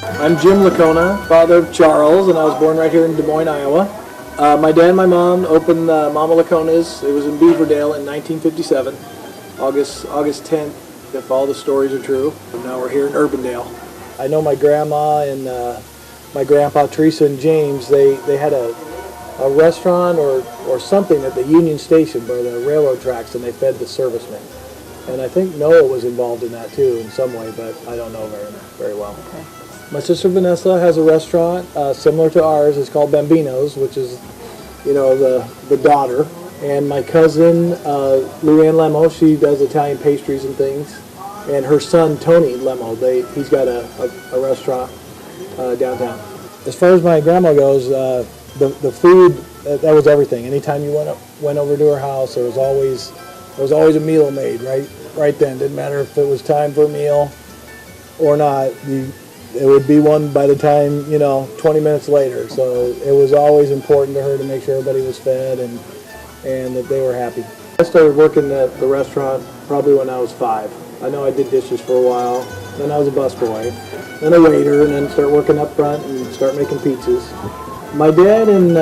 I'm Jim Lacona, father of Charles, and I was born right here in Des Moines, Iowa. My dad and my mom opened Mama Lacona's. It was in Beaverdale in 1957, August 10th, if all the stories are true. And now we're here in Urbandale. I know my grandma and my grandpa, Teresa and James, they had a restaurant or something at the Union Station where the railroad tracks, and they fed the servicemen. And I think Noah was involved in that too in some way, but I don't know very well. Okay. My sister Vanessa has a restaurant similar to ours. It's called Bambino's, which is, the daughter. And my cousin Luann Lemo, she does Italian pastries and things. And her son Tony Lemo, he's got a restaurant downtown. As far as my grandma goes, the food that was everything. Anytime you went over to her house, there was always a meal made right then. Didn't matter if it was time for a meal or not. It would be one by the time 20 minutes later. So it was always important to her to make sure everybody was fed and that they were happy. I started working at the restaurant probably when I was 5. I know I did dishes for a while. Then I was a busboy, then a waiter, and then start working up front and start making pizzas. My dad and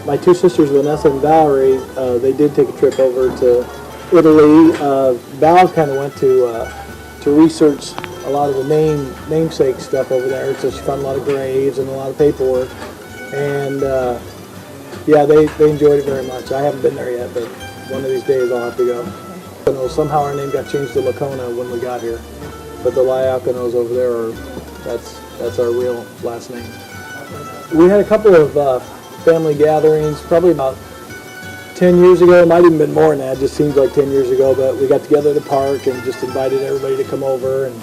my two sisters, Vanessa and Valerie, they did take a trip over to Italy. Val kind of went to research a lot of the namesake stuff over there, so she found a lot of graves and a lot of paperwork. And they enjoyed it very much. I haven't been there yet, but one of these days I'll have to go. Somehow our name got changed to Lacona when we got here, but the Laconi's over there, that's our real last name. We had a couple of family gatherings, probably about 10 years ago. It might even been more than that. It just seems like 10 years ago, but we got together at the park and just invited everybody to come over. And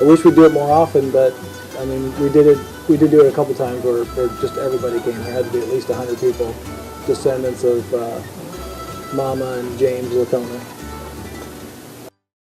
I wish we'd do it more often, but I mean, we did do it a couple times where just everybody came. There had to be at least 100 people, descendants of Mama and James Lacona.